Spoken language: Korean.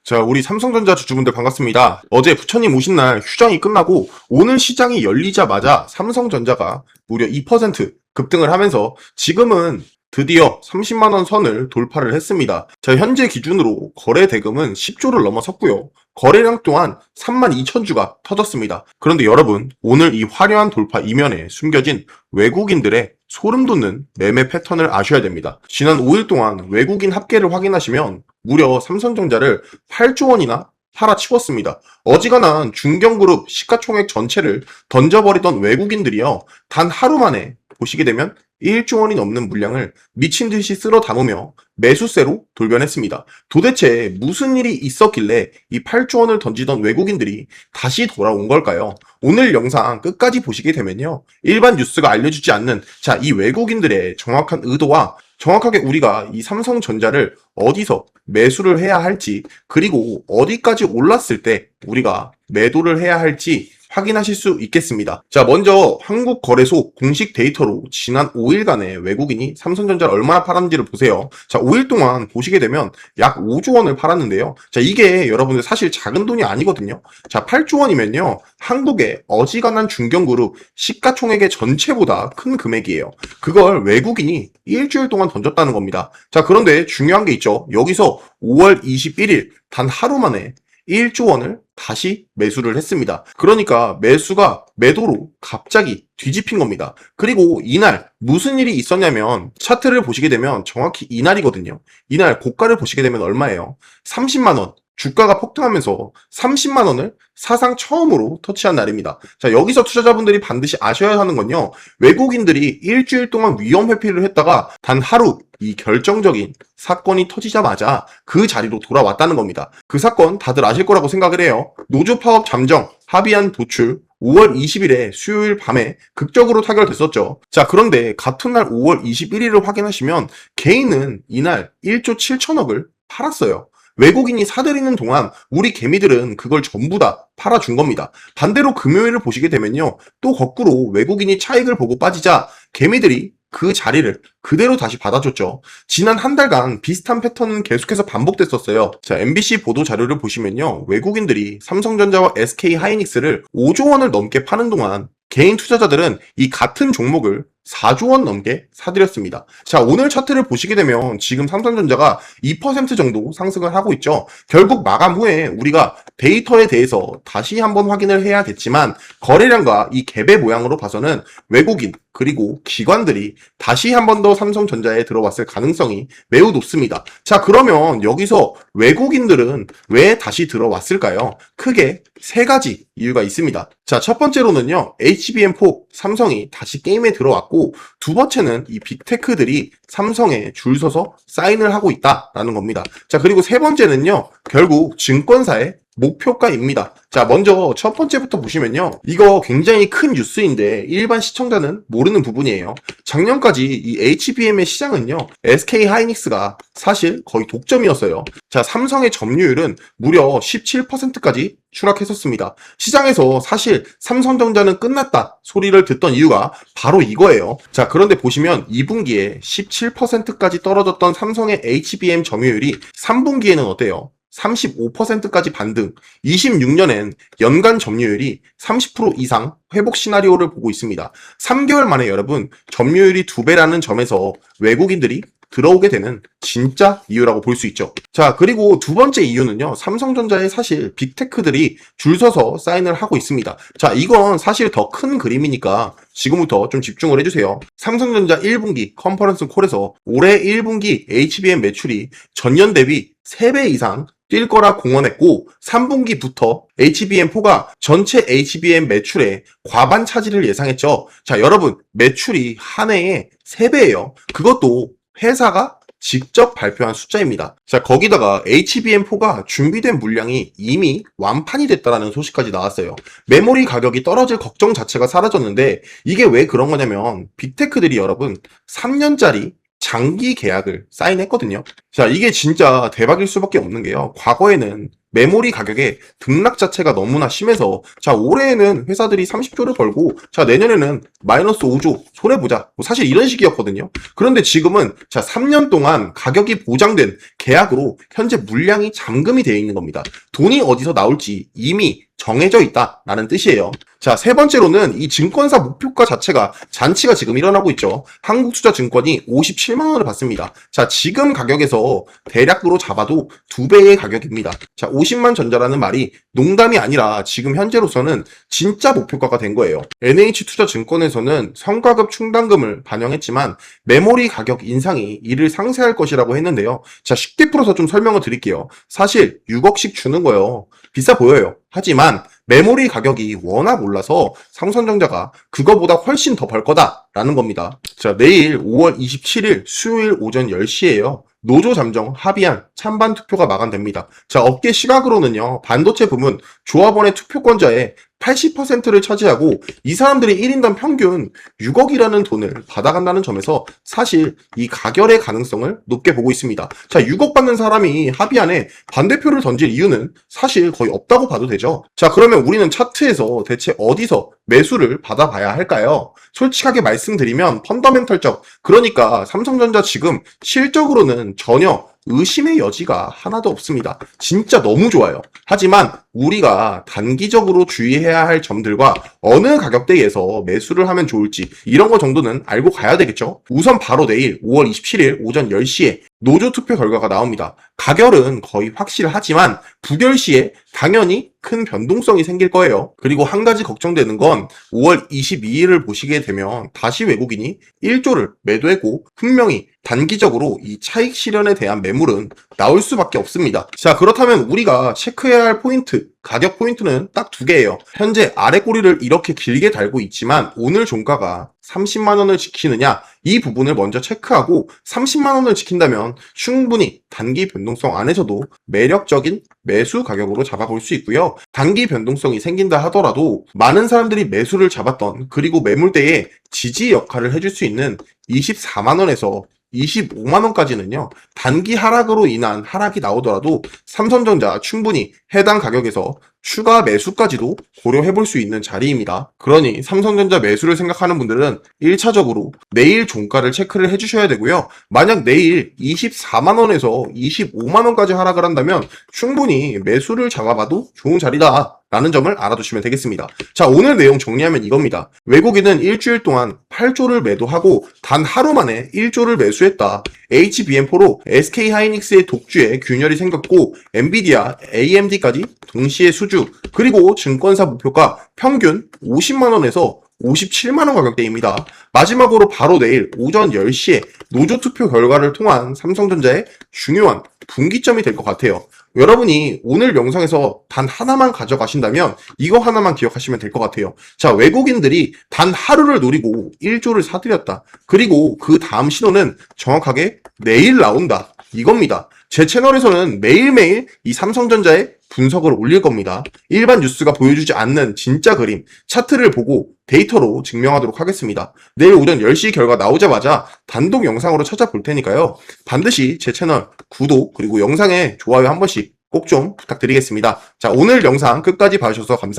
자, 우리 삼성전자 주주분들 반갑습니다. 어제 부처님 오신 날 휴장이 끝나고 오늘 시장이 열리자마자 삼성전자가 무려 2% 급등을 하면서 지금은 드디어 30만원 선을 돌파를 했습니다. 자, 현재 기준으로 거래 대금은 10조를 넘어섰고요. 거래량 또한 32,000주가 터졌습니다. 그런데 여러분, 오늘 이 화려한 돌파 이면에 숨겨진 외국인들의 소름 돋는 매매 패턴을 아셔야 됩니다. 지난 5일 동안 외국인 합계를 확인하시면 무려 삼성전자를 8조 원이나 팔아치웠습니다. 어지간한 중견그룹 시가총액 전체를 던져버리던 외국인들이요, 단 하루 만에 보시게 되면 1조 원이 넘는 물량을 미친 듯이 쓸어 담으며 매수세로 돌변했습니다. 도대체 무슨 일이 있었길래 이 8조 원을 던지던 외국인들이 다시 돌아온 걸까요? 오늘 영상 끝까지 보시게 되면요, 일반 뉴스가 알려주지 않는 이 외국인들의 정확한 의도와 정확하게 우리가 이 삼성전자를 어디서 매수를 해야 할지, 그리고 어디까지 올랐을 때 우리가 매도를 해야 할지 확인하실 수 있겠습니다. 자, 먼저 한국거래소 공식 데이터로 지난 5일간의 외국인이 삼성전자를 얼마나 팔았는지를 보세요. 자, 5일 동안 보시게 되면 약 5조 원을 팔았는데요. 자, 이게 여러분들 사실 작은 돈이 아니거든요. 자, 8조 원이면요, 한국의 어지간한 중견그룹 시가총액의 전체보다 큰 금액이에요. 그걸 외국인이 일주일 동안 던졌다는 겁니다. 자, 그런데 중요한 게 있죠. 여기서 5월 21일 단 하루 만에 1조 원을 다시 매수를 했습니다. 그러니까 매수가 매도로 갑자기 뒤집힌 겁니다. 그리고 이날 무슨 일이 있었냐면, 차트를 보시게 되면 정확히 이날이거든요. 이날 고가를 보시게 되면 얼마예요? 30만 원. 주가가 폭등하면서 30만 원을 사상 처음으로 터치한 날입니다. 자, 여기서 투자자분들이 반드시 아셔야 하는 건요, 외국인들이 일주일 동안 위험 회피를 했다가 단 하루 이 결정적인 사건이 터지자마자 그 자리로 돌아왔다는 겁니다. 그 사건 다들 아실 거라고 생각을 해요. 노조 파업 잠정, 합의안 도출, 5월 20일에 수요일 밤에 극적으로 타결됐었죠. 자, 그런데 같은 날 5월 21일을 확인하시면 개인은 이날 1조 7천억을 팔았어요. 외국인이 사들이는 동안 우리 개미들은 그걸 전부 다 팔아준 겁니다. 반대로 금요일을 보시게 되면요, 또 거꾸로 외국인이 차익을 보고 빠지자 개미들이 그 자리를 그대로 다시 받아줬죠. 지난 한 달간 비슷한 패턴은 계속해서 반복됐었어요. 자, MBC 보도 자료를 보시면요, 외국인들이 삼성전자와 SK하이닉스를 5조 원을 넘게 파는 동안 개인 투자자들은 이 같은 종목을 4조 원 넘게 사들였습니다. 자, 오늘 차트를 보시게 되면 지금 삼성전자가 2% 정도 상승을 하고 있죠. 결국 마감 후에 우리가 데이터에 대해서 다시 한번 확인을 해야겠지만, 거래량과 이 갭의 모양으로 봐서는 외국인 그리고 기관들이 다시 한 번 더 삼성전자에 들어왔을 가능성이 매우 높습니다. 자, 그러면 여기서 외국인들은 왜 다시 들어왔을까요? 크게 세 가지 이유가 있습니다. 자, 첫 번째로는요, HBM4 삼성이 다시 게임에 들어왔고, 두 번째는 이 빅테크들이 삼성에 줄 서서 사인을 하고 있다라는 겁니다. 자, 그리고 세 번째는요, 결국 증권사의 목표가입니다. 자, 먼저 첫 번째부터 보시면요, 이거 굉장히 큰 뉴스인데 일반 시청자는 모르는 부분이에요. 작년까지 이 HBM의 시장은요, SK하이닉스가 사실 거의 독점이었어요. 자, 삼성의 점유율은 무려 17%까지 추락했었습니다. 시장에서 사실 삼성전자는 끝났다 소리를 듣던 이유가 바로 이거예요. 자, 그런데 보시면 2분기에 17%까지 떨어졌던 삼성의 HBM 점유율이 3분기에는 어때요? 35%까지 반등, 26년엔 연간 점유율이 30% 이상 회복 시나리오를 보고 있습니다. 3개월 만에 여러분, 점유율이 2배라는 점에서 외국인들이 들어오게 되는 진짜 이유라고 볼 수 있죠. 자, 그리고 두 번째 이유는요, 삼성전자에 사실 빅테크들이 줄 서서 사인을 하고 있습니다. 자, 이건 사실 더 큰 그림이니까 지금부터 좀 집중을 해주세요. 삼성전자 1분기 컨퍼런스 콜에서 올해 1분기 HBM 매출이 전년 대비 3배 이상 뛸 거라 공언했고, 3분기부터 HBM4가 전체 HBM 매출의 과반 차지를 예상했죠. 자, 여러분, 매출이 한 해에 3배예요. 그것도 회사가 직접 발표한 숫자입니다. 자, 거기다가 HBM4가 준비된 물량이 이미 완판이 됐다라는 소식까지 나왔어요. 메모리 가격이 떨어질 걱정 자체가 사라졌는데, 이게 왜 그런 거냐면 빅테크들이 여러분 3년짜리 장기 계약을 사인했거든요. 자, 이게 진짜 대박일 수밖에 없는 게요, 과거에는 메모리 가격의 등락 자체가 너무나 심해서 자 올해에는 회사들이 30조를 벌고 자 내년에는 마이너스 5조 손해보자 뭐 사실 이런 식이었거든요. 그런데 지금은 자 3년 동안 가격이 보장된 계약으로 현재 물량이 잠금이 되어 있는 겁니다. 돈이 어디서 나올지 이미 정해져 있다라는 뜻이에요. 자, 세 번째로는 이 증권사 목표가 자체가 잔치가 지금 일어나고 있죠. 한국투자증권이 57만 원을 받습니다. 자, 지금 가격에서 대략으로 잡아도 2배의 가격입니다. 자, 50만 전자라는 말이 농담이 아니라 지금 현재로서는 진짜 목표가가 된 거예요. NH투자증권에서는 성과급 충당금을 반영했지만 메모리 가격 인상이 이를 상쇄할 것이라고 했는데요. 자, 쉽게 풀어서 좀 설명을 드릴게요. 사실 6억씩 주는 거예요. 비싸 보여요. 하지만 메모리 가격이 워낙 올라서 삼성전자가 그거보다 훨씬 더 벌 거다라는 겁니다. 자, 내일 5월 27일 수요일 오전 10시에요. 노조 잠정 합의안 찬반 투표가 마감됩니다. 자, 업계 시각으로는요. 반도체 부문 조합원의 투표권자의 80%를 차지하고 이 사람들이 1인당 평균 6억이라는 돈을 받아간다는 점에서 사실 이 가결의 가능성을 높게 보고 있습니다. 자, 6억 받는 사람이 합의안에 반대표를 던질 이유는 사실 거의 없다고 봐도 되죠. 자, 그러면 우리는 차트에서 대체 어디서 매수를 받아봐야 할까요? 솔직하게 말씀드리면 펀더멘털적, 그러니까 삼성전자 지금 실적으로는 전혀 의심의 여지가 하나도 없습니다. 진짜 너무 좋아요. 하지만 우리가 단기적으로 주의해야 할 점들과 어느 가격대에서 매수를 하면 좋을지 이런 거 정도는 알고 가야 되겠죠. 우선 바로 내일 5월 27일 오전 10시에 노조 투표 결과가 나옵니다. 가결은 거의 확실하지만 부결 시에 당연히 큰 변동성이 생길 거예요. 그리고 한 가지 걱정되는 건 5월 22일을 보시게 되면 다시 외국인이 1조를 매도했고 분명히 단기적으로 이 차익 실현에 대한 매물은 나올 수밖에 없습니다. 자, 그렇다면 우리가 체크해야 할 포인트, 가격 포인트는 딱 두 개예요. 현재 아래 꼬리를 이렇게 길게 달고 있지만 오늘 종가가 30만 원을 지키느냐, 이 부분을 먼저 체크하고 30만 원을 지킨다면 충분히 단기 변동성 안에서도 매력적인 매수 가격으로 잡아볼 수 있고요. 단기 변동성이 생긴다 하더라도 많은 사람들이 매수를 잡았던, 그리고 매물대에 지지 역할을 해줄 수 있는 24만 원에서 25만 원까지는요. 단기 하락으로 인한 하락이 나오더라도 삼성전자 충분히 해당 가격에서 추가 매수까지도 고려해 볼 수 있는 자리입니다. 그러니 삼성전자 매수를 생각하는 분들은 1차적으로 내일 종가를 체크를 해주셔야 되고요. 만약 내일 24만 원에서 25만 원까지 하락을 한다면 충분히 매수를 잡아봐도 좋은 자리다 라는 점을 알아두시면 되겠습니다. 자, 오늘 내용 정리하면 이겁니다. 외국인은 일주일 동안 8조를 매도하고 단 하루 만에 1조를 매수했다. HBM4로 SK하이닉스의 독주에 균열이 생겼고 엔비디아, AMD까지 동시에 수주, 그리고 증권사 목표가 평균 50만 원에서 57만 원 가격대입니다. 마지막으로 바로 내일 오전 10시에 노조 투표 결과를 통한 삼성전자의 중요한 분기점이 될 것 같아요. 여러분이 오늘 영상에서 단 하나만 가져가신다면 이거 하나만 기억하시면 될 것 같아요. 자, 외국인들이 단 하루를 노리고 1조를 사들였다. 그리고 그 다음 신호는 정확하게 내일 나온다. 이겁니다. 제 채널에서는 매일매일 이 삼성전자의 분석을 올릴 겁니다. 일반 뉴스가 보여주지 않는 진짜 그림, 차트를 보고 데이터로 증명하도록 하겠습니다. 내일 오전 10시 결과 나오자마자 단독 영상으로 찾아볼 테니까요. 반드시 제 채널 구독 그리고 영상에 좋아요 한 번씩 꼭 좀 부탁드리겠습니다. 자, 오늘 영상 끝까지 봐주셔서 감사합니다.